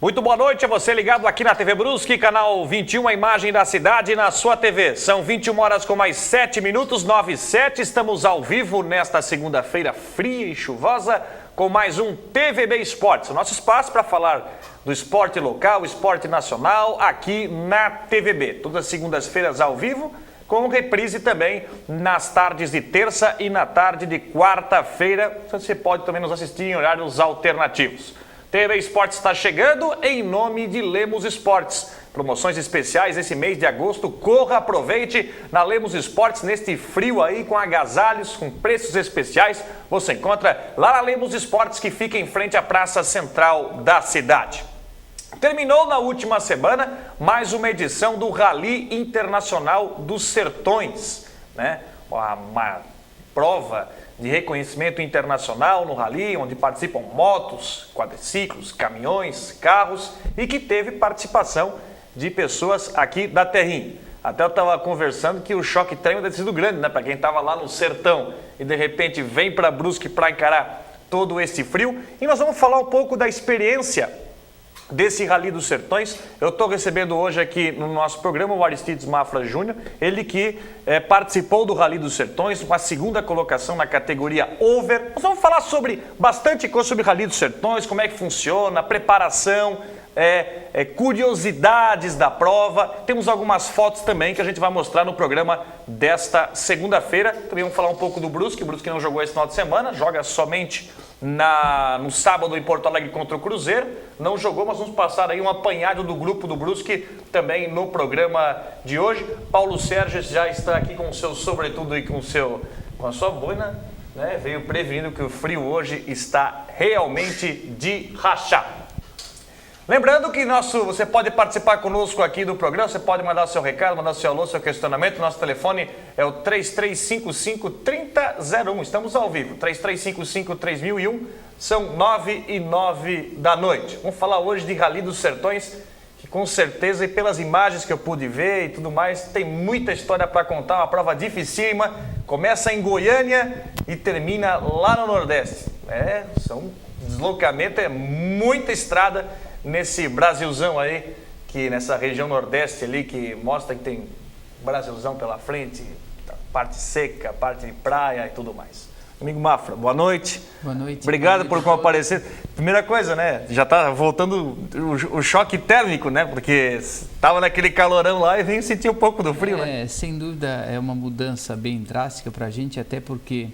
Muito boa noite a você ligado aqui na TV Brusque, canal 21, a imagem da cidade na sua TV. São 21 horas com mais 7 minutos, 9:07. Estamos ao vivo nesta segunda-feira fria e chuvosa com mais um TVB Esportes. O nosso espaço para falar do esporte local, esporte nacional, aqui na TVB. Todas as segundas-feiras ao vivo, com reprise também nas tardes de terça e na tarde de quarta-feira. Você pode também nos assistir em horários alternativos. TV Esportes está chegando em nome de Lemos Esportes. Promoções especiais esse mês de agosto. Corra, aproveite na Lemos Esportes neste frio aí com agasalhos, com preços especiais. Você encontra lá na Lemos Esportes, que fica em frente à Praça Central da cidade. Terminou na última semana mais uma edição do Rally Internacional dos Sertões, né? Uma prova de reconhecimento internacional no rally, onde participam motos, quadriciclos, caminhões, carros e que teve participação de pessoas aqui da terrinha. Até eu estava conversando que o choque térmico deve ter sido grande, né? Para quem estava lá no sertão e de repente vem para Brusque para encarar todo esse frio. E nós vamos falar um pouco da experiência desse Rally dos Sertões. Eu estou recebendo hoje aqui no nosso programa o Aristides Mafra Júnior, ele que participou do Rally dos Sertões, uma segunda colocação na categoria Over. Nós vamos falar bastante coisa sobre o Rally dos Sertões, como é que funciona, a preparação, curiosidades da prova. Temos algumas fotos também que a gente vai mostrar no programa desta segunda-feira. Também vamos falar um pouco do Brusque. O Brusque não jogou esse final de semana, joga somente no sábado em Porto Alegre contra o Cruzeiro. Não jogou, mas vamos passar aí um apanhado do grupo do Brusque também no programa de hoje. Paulo Sérgio já está aqui com o seu sobretudo e com a sua boina, né? Veio prevenindo que o frio hoje está realmente de rachar. Lembrando que você pode participar conosco aqui do programa, você pode mandar seu recado, mandar seu alô, seu questionamento. Nosso telefone é o 3355-3001. Estamos ao vivo, 3355-3001, são 9:09 da noite. Vamos falar hoje de Rally dos Sertões, que com certeza, e pelas imagens que eu pude ver e tudo mais, tem muita história para contar, uma prova dificílima. Começa em Goiânia e termina lá no Nordeste. Deslocamento, é muita estrada nesse Brasilzão aí, que nessa região Nordeste ali, que mostra que tem Brasilzão pela frente, parte seca, parte de praia e tudo mais. Amigo Mafra, boa noite. Boa noite. Obrigado por comparecer. Primeira coisa, né? Já tá voltando o choque térmico, né? Porque estava naquele calorão lá e vem sentir um pouco do frio, né? Sem dúvida é uma mudança bem drástica para a gente, até porque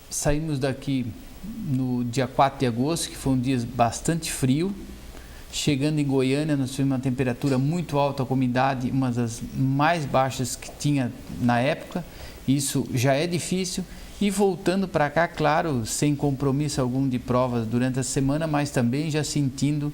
saímos daqui no dia 4 de agosto, que foi um dia bastante frio. Chegando em Goiânia, nós tivemos uma temperatura muito alta, com umidade, uma das mais baixas que tinha na época. Isso já é difícil. E voltando para cá, claro, sem compromisso algum de provas durante a semana, mas também já sentindo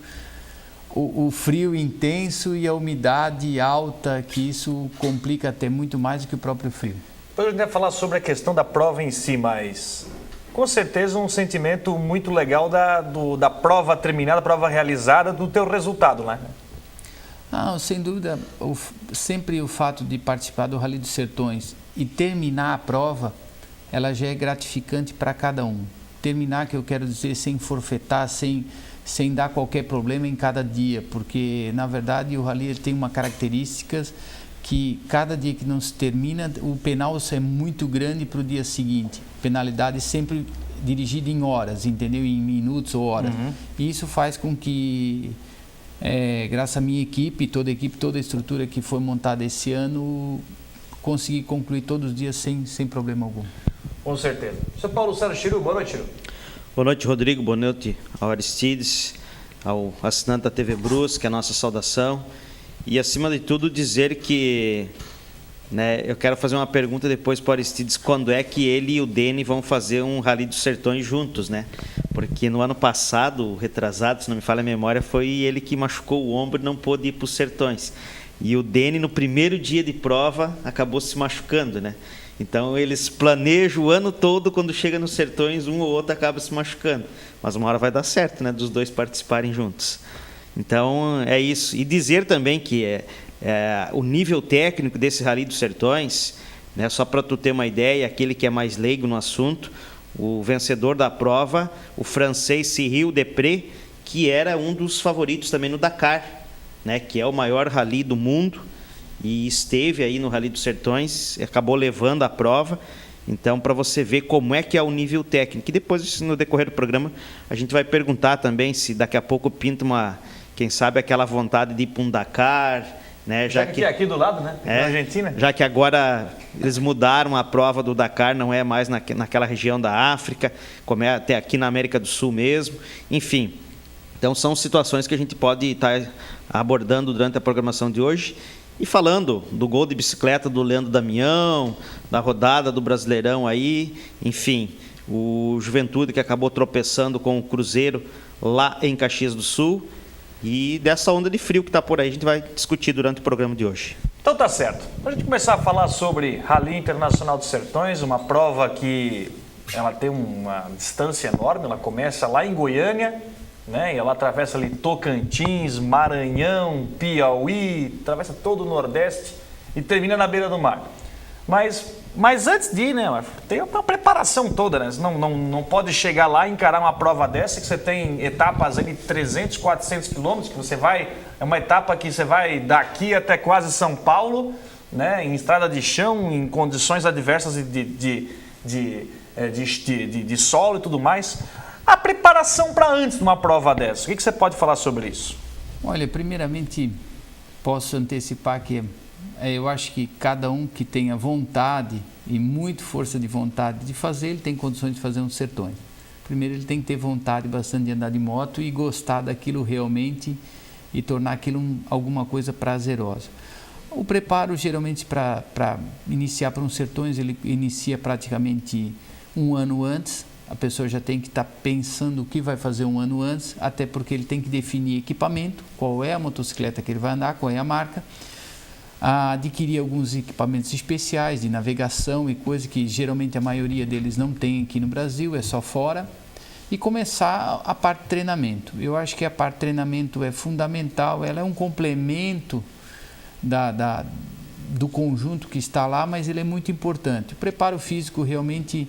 o frio intenso e a umidade alta, que isso complica até muito mais do que o próprio frio. Depois a gente vai falar sobre a questão da prova em si, mas com certeza um sentimento muito legal da prova terminada, da prova realizada, do teu resultado, né? Sem dúvida, sempre o fato de participar do Rally dos Sertões e terminar a prova, ela já é gratificante para cada um. Terminar, que eu quero dizer, sem forfetar, sem dar qualquer problema em cada dia, porque na verdade o Rally tem uma característica que cada dia que não se termina, o penal é muito grande para o dia seguinte. Penalidade sempre dirigida em horas, entendeu? Em minutos ou horas. Uhum. E isso faz com que, graças à minha equipe, toda a estrutura que foi montada esse ano, consegui concluir todos os dias sem problema algum. Com certeza. Seu Paulo Sérgio Chiru, boa noite, Chiru. Boa noite, Rodrigo. Boa noite ao Aristides, ao assinante da TV Brusque, a nossa saudação. E, acima de tudo, dizer que, né, eu quero fazer uma pergunta depois para o Aristides, quando é que ele e o Dene vão fazer um Rally dos Sertões juntos, né? Porque no ano passado, retrasado, se não me falha a memória, foi ele que machucou o ombro e não pôde ir para os Sertões. E o Dene, no primeiro dia de prova, acabou se machucando, né? Então, eles planejam o ano todo, quando chega nos Sertões, um ou outro acaba se machucando. Mas uma hora vai dar certo, né? Dos dois participarem juntos. Então, é isso. E dizer também que o nível técnico desse Rally dos Sertões, né, só para tu ter uma ideia, aquele que é mais leigo no assunto, o vencedor da prova, o francês Cyril Depré, que era um dos favoritos também no Dakar, né, que é o maior rally do mundo, e esteve aí no Rally dos Sertões, acabou levando a prova. Então, para você ver como é que é o nível técnico. E depois, no decorrer do programa, a gente vai perguntar também se daqui a pouco pinta quem sabe, aquela vontade de ir para um Dakar, né? Já que é aqui do lado, né? Na Argentina. Já que agora eles mudaram a prova do Dakar, não é mais naquela região da África, como é até aqui na América do Sul mesmo. Enfim, então são situações que a gente pode estar abordando durante a programação de hoje. E falando do gol de bicicleta do Leandro Damião, da rodada do Brasileirão aí, enfim, o Juventude que acabou tropeçando com o Cruzeiro lá em Caxias do Sul, e dessa onda de frio que está por aí, a gente vai discutir durante o programa de hoje. Então tá certo. Para a gente começar a falar sobre Rally Internacional dos Sertões, uma prova que ela tem uma distância enorme, ela começa lá em Goiânia, né? E ela atravessa ali Tocantins, Maranhão, Piauí, atravessa todo o Nordeste e termina na beira do mar. Mas antes de ir, né, tem uma preparação toda, né? Você não pode chegar lá e encarar uma prova dessa, que você tem etapas ali de 300, 400 quilômetros, que você vai, é uma etapa que você vai daqui até quase São Paulo, né, em estrada de chão, em condições adversas de solo e tudo mais. A preparação para antes de uma prova dessa, o que você pode falar sobre isso? Olha, primeiramente, posso antecipar que eu acho que cada um que tenha vontade e muita força de vontade de fazer, ele tem condições de fazer uns sertões. Primeiro, ele tem que ter vontade bastante de andar de moto e gostar daquilo realmente e tornar aquilo alguma coisa prazerosa. O preparo, geralmente, para iniciar para uns sertões, ele inicia praticamente um ano antes. A pessoa já tem que estar pensando o que vai fazer um ano antes, até porque ele tem que definir equipamento, qual é a motocicleta que ele vai andar, qual é a marca, adquirir alguns equipamentos especiais de navegação e coisa que geralmente a maioria deles não tem aqui no Brasil, é só fora, e começar a parte de treinamento. Eu acho que a parte de treinamento é fundamental, ela é um complemento do conjunto que está lá, mas ele é muito importante. O preparo físico realmente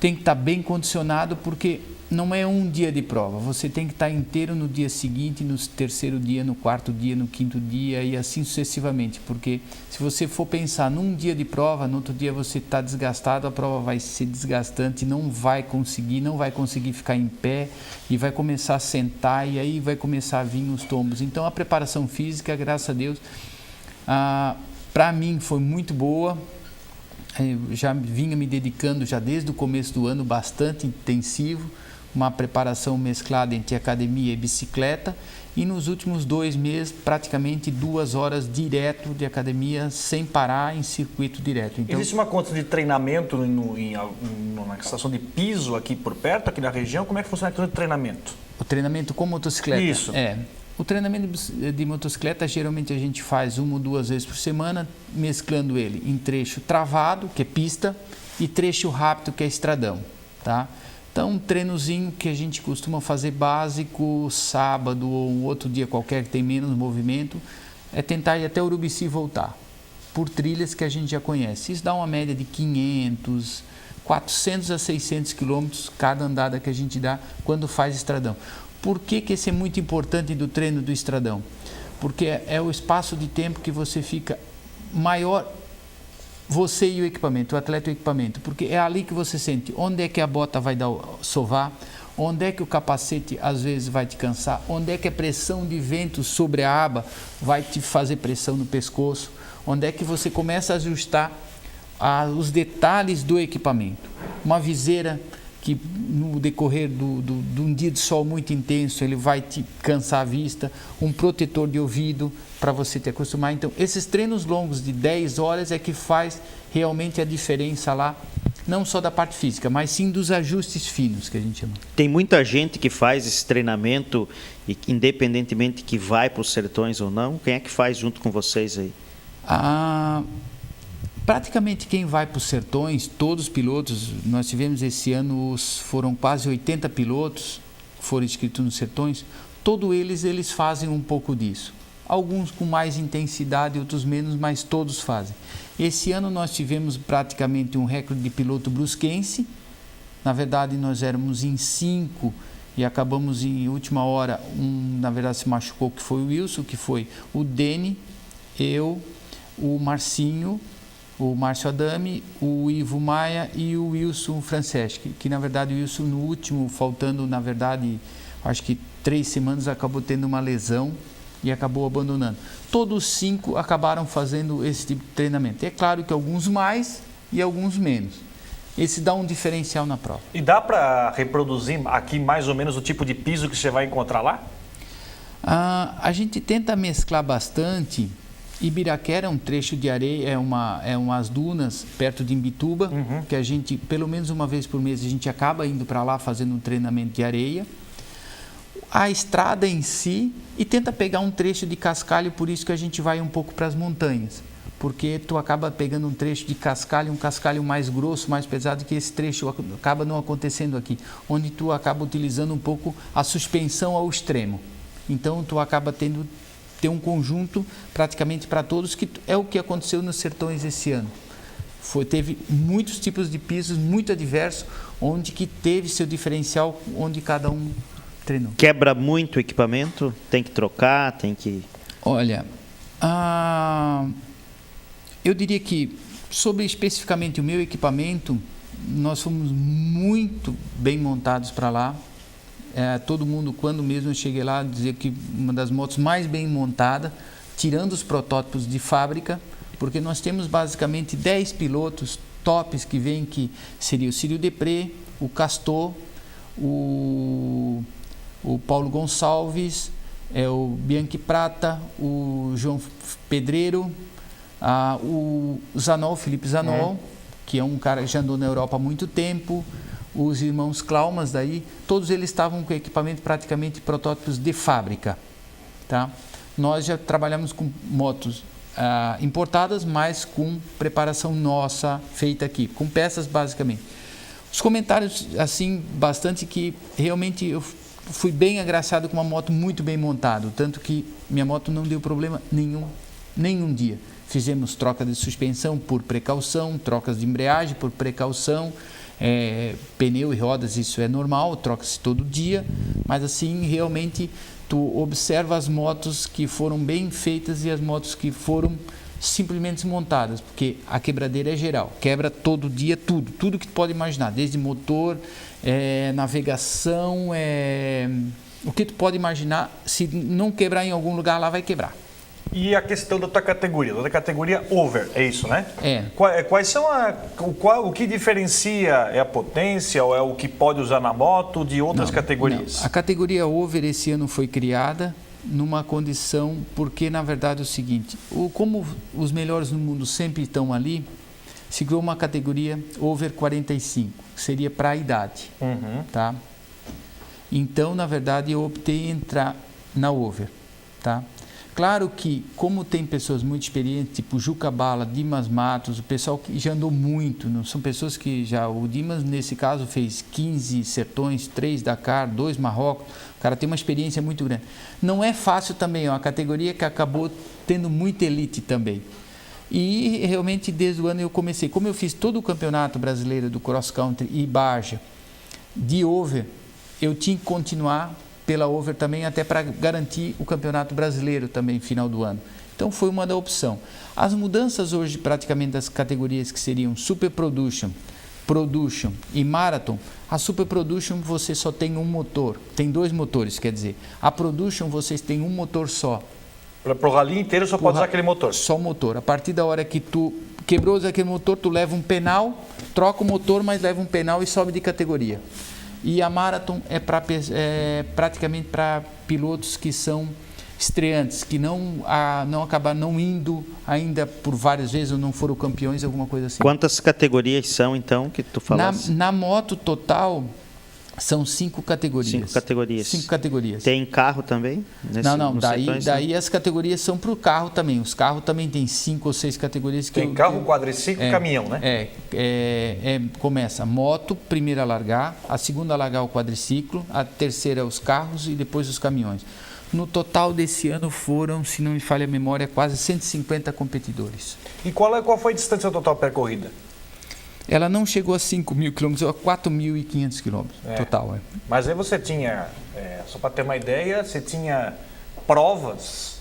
tem que estar bem condicionado, porque não é um dia de prova, você tem que estar inteiro no dia seguinte, no terceiro dia, no quarto dia, no quinto dia e assim sucessivamente, porque se você for pensar num dia de prova, no outro dia você está desgastado, a prova vai ser desgastante, não vai conseguir ficar em pé e vai começar a sentar e aí vai começar a vir os tombos. Então a preparação física, graças a Deus, para mim foi muito boa. Eu já vinha me dedicando já desde o começo do ano, bastante intensivo, uma preparação mesclada entre academia e bicicleta, e nos últimos 2 meses praticamente 2 horas direto de academia sem parar em circuito direto. Então, existe uma conta de treinamento na estação de piso aqui por perto, aqui na região? Como é que funciona a conta de treinamento? O treinamento com motocicleta? Isso. O treinamento de motocicleta, geralmente a gente faz 1 ou 2 vezes por semana, mesclando ele em trecho travado, que é pista, e trecho rápido, que é estradão, tá? Então, um treinozinho que a gente costuma fazer básico, sábado ou um outro dia qualquer que tem menos movimento, é tentar ir até Urubici e voltar, por trilhas que a gente já conhece. Isso dá uma média de 500, 400 a 600 quilômetros cada andada que a gente dá quando faz estradão. Por que esse é muito importante do treino do estradão? Porque é o espaço de tempo que você fica maior, você e o equipamento, o atleta e o equipamento, porque é ali que você sente onde é que a bota vai dar sovar, onde é que o capacete às vezes vai te cansar, onde é que a pressão de vento sobre a aba vai te fazer pressão no pescoço, onde é que você começa a ajustar os detalhes do equipamento. Uma viseira que no decorrer de um dia de sol muito intenso, ele vai te cansar a vista, um protetor de ouvido para você te acostumar. Então, esses treinos longos de 10 horas é que faz realmente a diferença lá, não só da parte física, mas sim dos ajustes finos, que a gente chama. Tem muita gente que faz esse treinamento, e independentemente que vai para os sertões ou não, quem é que faz junto com vocês aí? Praticamente quem vai para os sertões, todos os pilotos, nós tivemos esse ano, foram quase 80 pilotos que foram inscritos nos sertões, todos eles fazem um pouco disso. Alguns com mais intensidade, outros menos, mas todos fazem. Esse ano nós tivemos praticamente um recorde de piloto brusquense. Na verdade, nós éramos em 5 e acabamos em última hora, na verdade se machucou, que foi o Wilson, que foi o Deni, eu, o Marcinho, o Márcio Adame, o Ivo Maia e o Wilson Franceschi, que na verdade o Wilson no último, faltando na verdade, acho que 3 semanas, acabou tendo uma lesão e acabou abandonando. Todos 5 acabaram fazendo esse tipo de treinamento. É claro que alguns mais e alguns menos. Esse dá um diferencial na prova. E dá para reproduzir aqui mais ou menos o tipo de piso que você vai encontrar lá? A gente tenta mesclar bastante. Ibiraquera é um trecho de areia, é umas dunas perto de Imbituba, que a gente, pelo menos uma vez por mês, a gente acaba indo para lá fazendo um treinamento de areia. A estrada em si, e tenta pegar um trecho de cascalho, por isso que a gente vai um pouco para as montanhas, porque tu acaba pegando um trecho de cascalho, um cascalho mais grosso, mais pesado, que esse trecho acaba não acontecendo aqui, onde tu acaba utilizando um pouco a suspensão ao extremo. Então tu acaba ter um conjunto praticamente para todos, que é o que aconteceu nos Sertões esse ano. Teve muitos tipos de pisos, muito adversos, onde que teve seu diferencial, onde cada um treinou. Quebra muito o equipamento? Tem que trocar, tem que... Olha, eu diria que, sobre especificamente o meu equipamento, nós fomos muito bem montados para lá. Todo mundo, quando mesmo eu cheguei lá, dizia que uma das motos mais bem montada, tirando os protótipos de fábrica, porque nós temos basicamente 10 pilotos tops que vêm, que seria o Círio Depré, o Castor, o Paulo Gonçalves, o Bianchi Prata, o João Pedreiro, o Zanol, Felipe Zanol, que é um cara que já andou na Europa há muito tempo, os irmãos Klaumas daí, todos eles estavam com equipamento praticamente protótipos de fábrica, tá? Nós já trabalhamos com motos importadas, mas com preparação nossa, feita aqui, com peças basicamente. Os comentários, assim, bastante que realmente eu fui bem agraciado com uma moto muito bem montada, tanto que minha moto não deu problema nenhum dia. Fizemos troca de suspensão por precaução, trocas de embreagem por precaução, pneu e rodas, isso é normal, troca-se todo dia, mas assim, realmente, tu observa as motos que foram bem feitas e as motos que foram simplesmente desmontadas, porque a quebradeira é geral, quebra todo dia tudo que tu pode imaginar, desde motor, navegação, o que tu pode imaginar, se não quebrar em algum lugar, lá vai quebrar. E a questão da tua categoria, da categoria over, é isso, né? Quais são o que diferencia? É a potência ou é o que pode usar na moto de outras categorias? Não. A categoria over esse ano foi criada numa condição, porque na verdade é o seguinte, como os melhores no mundo sempre estão ali, se criou uma categoria over 45, que seria para a idade, tá? Então, na verdade, eu optei em entrar na over, tá? Claro que, como tem pessoas muito experientes, tipo Juca Bala, Dimas Matos, o pessoal que já andou muito, não são pessoas que já... O Dimas, nesse caso, fez 15 Sertões, 3 Dakar, 2 Marrocos. O cara tem uma experiência muito grande. Não é fácil também, é uma categoria que acabou tendo muita elite também. E realmente, desde o ano eu comecei. Como eu fiz todo o campeonato brasileiro do cross country e Baja de over, eu tinha que continuar pela over também, até para garantir o campeonato brasileiro também, final do ano. Então foi uma da opção. As mudanças hoje praticamente das categorias que seriam Super Production, Production e Marathon, a Super Production você só tem um motor, tem 2 motores, quer dizer, a Production vocês têm um motor só. Para o rally inteiro só pode usar aquele motor? Só o motor. A partir da hora que tu quebrou aquele motor, tu leva um penal, troca o motor, mas leva um penal e sobe de categoria. E a Marathon é praticamente para pilotos que são estreantes, que não acabaram não indo ainda por várias vezes ou não foram campeões, alguma coisa assim. Quantas categorias são, então, que tu falaste? Na moto total, são 5 categorias. 5 categorias. 5 categorias. Tem carro também? Não. Daí as categorias são para o carro também. Os carros também tem 5 ou 6 categorias. Tem carro, quadriciclo e caminhão, né? Começa moto, primeira a largar, a segunda a largar o quadriciclo, a terceira os carros e depois os caminhões. No total desse ano foram, se não me falha a memória, quase 150 competidores. E qual foi a distância total percorrida? Ela não chegou a 5.000 quilômetros, a 4.500 quilômetros total. Mas aí você tinha, só para ter uma ideia, você tinha provas,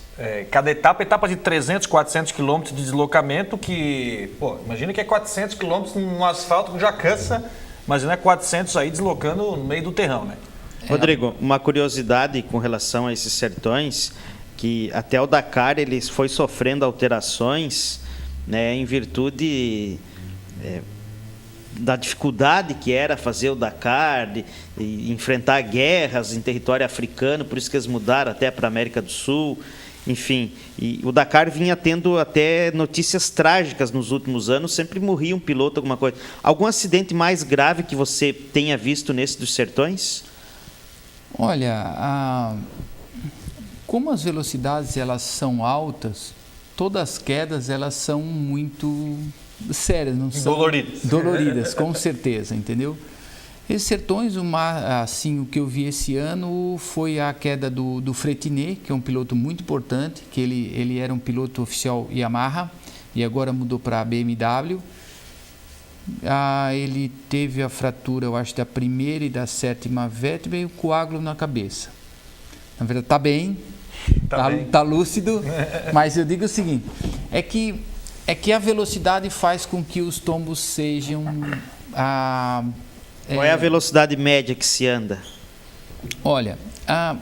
cada etapa de 300, 400 quilômetros de deslocamento que, imagina que é 400 quilômetros no asfalto que já cansa, imagina 400 aí deslocando no meio do terrão, né? Rodrigo, uma curiosidade com relação a esses sertões, que até o Dakar ele foi sofrendo alterações, né, em virtude da dificuldade que era fazer o Dakar, de enfrentar guerras em território africano, por isso que eles mudaram até para a América do Sul, enfim. E o Dakar vinha tendo até notícias trágicas nos últimos anos, sempre morria um piloto, alguma coisa. Algum acidente mais grave que você tenha visto nesse dos sertões? Olha, como as velocidades elas são altas, todas as quedas elas são muito sérias, não são doloridas, com certeza, entendeu? Esses sertões, assim, o que eu vi esse ano foi a queda do Fretinet, que é um piloto muito importante, que ele era um piloto oficial Yamaha e agora mudou para a BMW. Ele teve a fratura, eu acho, da primeira e da sétima vértebra e o coágulo na cabeça. Na verdade, está bem, tá lúcido, mas eu digo o seguinte, é que a velocidade faz com que os tombos sejam... Qual é a velocidade média que se anda? Olha,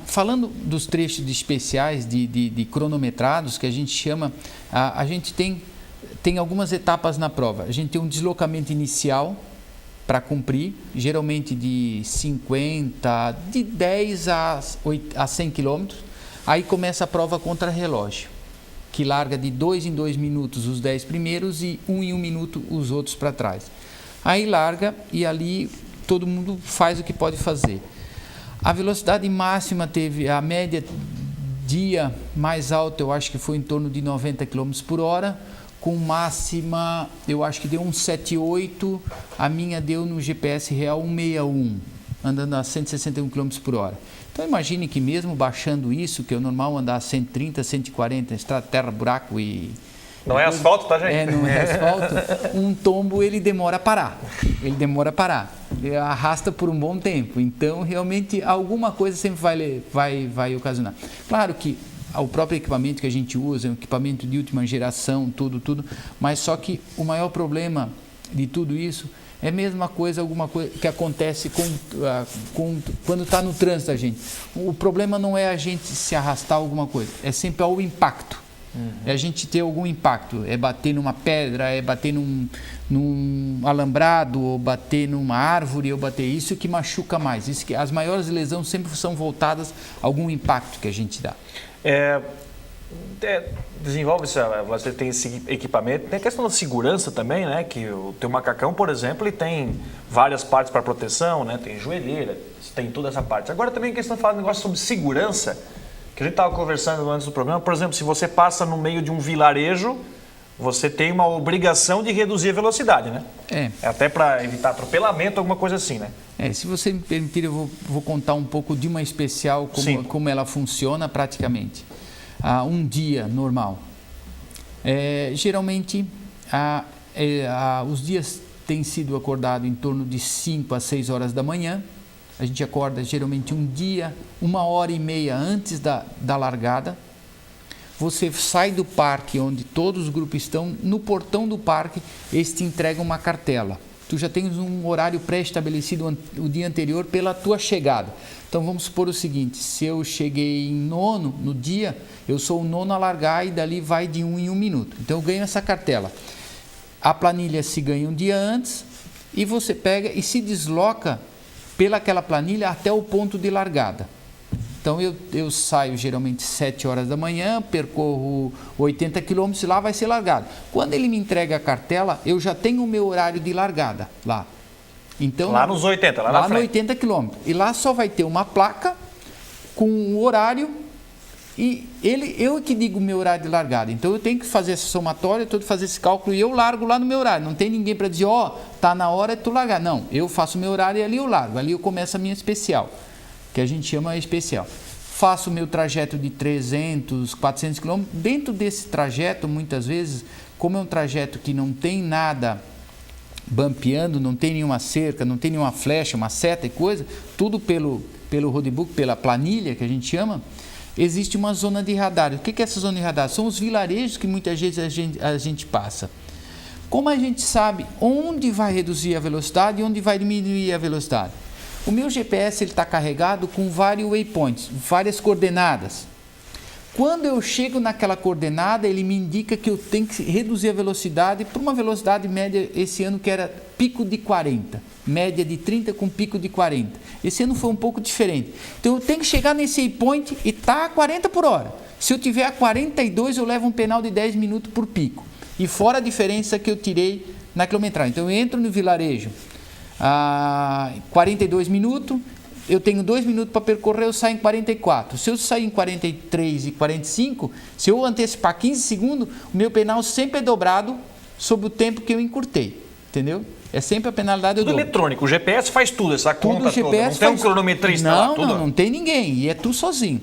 falando dos trechos especiais de cronometrados, que a gente chama, a gente tem algumas etapas na prova. A gente tem um deslocamento inicial para cumprir, geralmente de 10 a 100 quilômetros. Aí começa a prova contra relógio, que larga de 2 em 2 minutos os 10 primeiros e 1 em 1 minuto os outros para trás. Aí larga e ali todo mundo faz o que pode fazer. A velocidade máxima teve, a média dia mais alta, eu acho que foi em torno de 90 km por hora, com máxima, eu acho que deu 178, a minha deu no GPS real 161, andando a 161 km por hora. Então imagine que mesmo baixando isso, que é o normal andar a 130, 140, estrada, terra, buraco e... Não é asfalto, tá, gente? Não é asfalto. Um tombo, ele demora a parar. Ele arrasta por um bom tempo. Então, realmente, alguma coisa sempre vai ocasionar. Claro que o próprio equipamento que a gente usa é um equipamento de última geração, tudo. Mas só que o maior problema de tudo isso é a mesma coisa, alguma coisa que acontece quando está no trânsito a gente. O problema não é a gente se arrastar alguma coisa, é sempre o impacto. É a gente ter algum impacto, é bater numa pedra, é bater num alambrado, ou bater numa árvore, ou bater isso que machuca mais. Isso que as maiores lesões sempre são voltadas a algum impacto que a gente dá. Você tem esse equipamento, tem a questão da segurança também, né? Que o teu macacão, por exemplo, ele tem várias partes para proteção, né? Tem joelheira, tem toda essa parte. Agora também a questão de falar um negócio sobre segurança, que a gente estava conversando antes do programa. Por exemplo, se você passa no meio de um vilarejo, você tem uma obrigação de reduzir a velocidade, né? Até para evitar atropelamento, alguma coisa assim, né? Se você me permitir, eu vou contar um pouco de uma especial, como ela funciona praticamente. Um dia normal. Geralmente, os dias têm sido acordados em torno de 5 a 6 horas da manhã. A gente acorda geralmente um dia, 1h30 antes da largada. Você sai do parque onde todos os grupos estão, no portão do parque, eles te entregam uma cartela. Tu já tens um horário pré-estabelecido o dia anterior pela tua chegada. Então vamos supor o seguinte, se eu cheguei em nono no dia, eu sou o nono a largar e dali vai de 1 em 1 minuto. Então eu ganho essa cartela. A planilha se ganha um dia antes e você pega e se desloca pelaquela planilha até o ponto de largada. Então eu saio geralmente 7 horas da manhã, percorro 80 quilômetros e lá vai ser largado. Quando ele me entrega a cartela, eu já tenho o meu horário de largada lá. Então, lá nos 80, lá na frente. Lá no 80 quilômetros. E lá só vai ter uma placa com o horário e eu que digo o meu horário de largada. Então eu tenho que fazer essa somatória, fazer esse cálculo e eu largo lá no meu horário. Não tem ninguém para dizer, tá na hora de tu largar. Não, eu faço o meu horário e ali eu largo. Ali eu começo a minha especial, que a gente chama especial. Faço o meu trajeto de 300, 400 quilômetros. Dentro desse trajeto, muitas vezes, como é um trajeto que não tem nada bampeando, não tem nenhuma cerca, não tem nenhuma flecha, uma seta e coisa, tudo pelo roadbook, pela planilha que a gente chama, existe uma zona de radar. O que é essa zona de radar? São os vilarejos que muitas vezes a gente passa. Como a gente sabe onde vai reduzir a velocidade e onde vai diminuir a velocidade? O meu GPS está carregado com vários waypoints, várias coordenadas. Quando eu chego naquela coordenada, ele me indica que eu tenho que reduzir a velocidade para uma velocidade média esse ano que era pico de 40, média de 30 com pico de 40. Esse ano foi um pouco diferente. Então eu tenho que chegar nesse waypoint e tá a 40 por hora. Se eu tiver a 42, eu levo um penal de 10 minutos por pico. E fora a diferença que eu tirei na quilometragem. Então eu entro no vilarejo a 42 minutos, eu tenho 2 minutos para percorrer, eu saio em 44. Se eu sair em 43 e 45, se eu antecipar 15 segundos, o meu penal sempre é dobrado sobre o tempo que eu encurtei. Entendeu? É sempre a penalidade eu Tudo dou. eletrônico, o GPS faz tudo, essa conta O GPS toda. Não tem um cronometrista lá, tudo? Não tem ninguém, e é tu sozinho.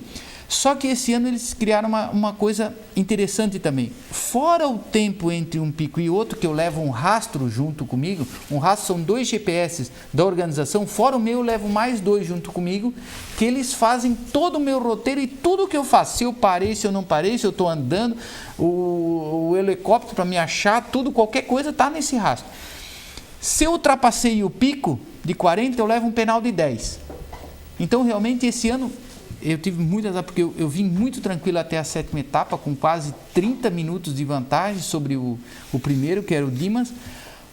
Só que esse ano eles criaram uma coisa interessante também. Fora o tempo entre um pico e outro, que eu levo um rastro junto comigo, um rastro são 2 GPS da organização, fora o meu eu levo mais 2 junto comigo, que eles fazem todo o meu roteiro e tudo o que eu faço. Se eu parei, se eu não parei, se eu estou andando, o helicóptero para me achar, tudo, qualquer coisa está nesse rastro. Se eu ultrapassei o pico de 40, eu levo um penal de 10. Então, realmente, esse ano eu tive muitas, porque eu vim muito tranquilo até a 7ª etapa, com quase 30 minutos de vantagem sobre o primeiro, que era o Dimas,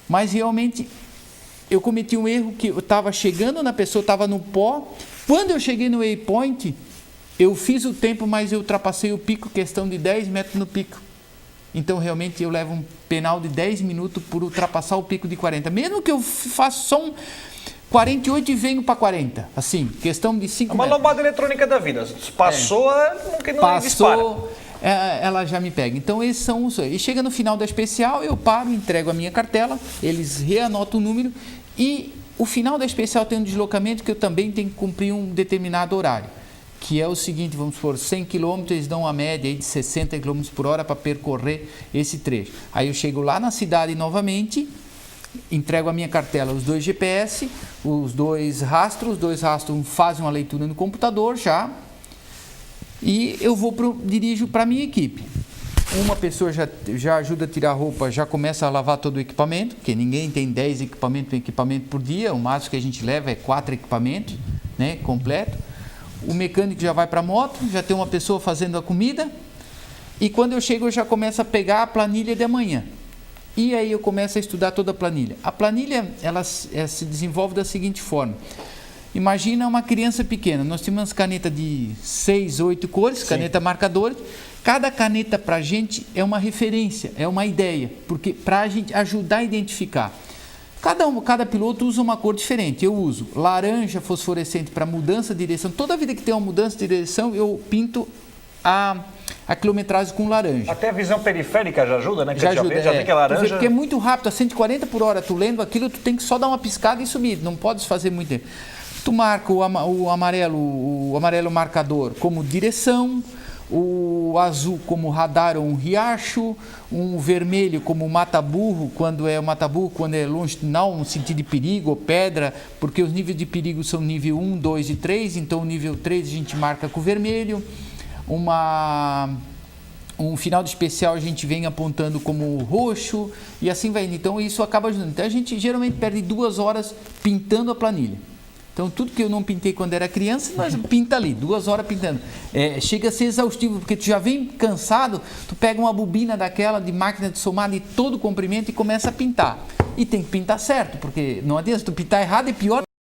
mas realmente eu cometi um erro que eu estava chegando na pessoa, estava no pó, quando eu cheguei no waypoint, eu fiz o tempo, mas eu ultrapassei o pico, questão de 10 metros no pico. Então, realmente, eu levo um penal de 10 minutos por ultrapassar o pico de 40. Mesmo que eu faça só um 48 e venho para 40. Assim, questão de 5 metros. É uma lombada eletrônica da vida. Passou, não dispara. Ela já me pega. Então, esses são os... E chega no final da especial, eu paro, entrego a minha cartela, eles reanotam o número e o final da especial tem um deslocamento que eu também tenho que cumprir um determinado horário. Que é o seguinte, vamos supor, 100 km, eles dão uma média aí de 60 km por hora para percorrer esse trecho. Aí eu chego lá na cidade novamente, entrego a minha cartela, os 2 GPS, os 2 rastros fazem uma leitura no computador já, e eu dirijo para a minha equipe. Uma pessoa já ajuda a tirar a roupa, já começa a lavar todo o equipamento, porque ninguém tem 10 equipamentos por dia, o máximo que a gente leva é 4 equipamentos, né, completo. O mecânico já vai para a moto, já tem uma pessoa fazendo a comida, e quando eu chego eu já começo a pegar a planilha de amanhã. E aí eu começo a estudar toda a planilha. A planilha, ela se desenvolve da seguinte forma. Imagina uma criança pequena, nós temos umas canetas de 6, 8 cores, sim, caneta marcadores. Cada caneta para a gente é uma referência, é uma ideia, porque para a gente ajudar a identificar. Cada piloto usa uma cor diferente. Eu uso laranja fosforescente para mudança de direção. Toda vida que tem uma mudança de direção, eu pinto a quilometragem com laranja. Até a visão periférica já ajuda, né? Que já ajuda, já vê que é laranja. Porque é muito rápido, a 140 por hora, tu lendo aquilo, tu tem que só dar uma piscada e subir, não podes fazer muito tempo. Tu marca o amarelo marcador como direção, o azul como radar ou um riacho, um vermelho como mata-burro, quando é longitudinal, no sentido de perigo ou pedra, porque os níveis de perigo são nível 1, 2 e 3, então o nível 3 a gente marca com vermelho, um final de especial a gente vem apontando como roxo e assim vai indo. Então isso acaba ajudando. Então a gente geralmente perde 2 horas pintando a planilha. Então, tudo que eu não pintei quando era criança, nós pinta ali, 2 horas pintando. Chega a ser exaustivo, porque tu já vem cansado, tu pega uma bobina daquela de máquina de somar de todo o comprimento e começa a pintar. E tem que pintar certo, porque não adianta, se tu pintar errado é pior.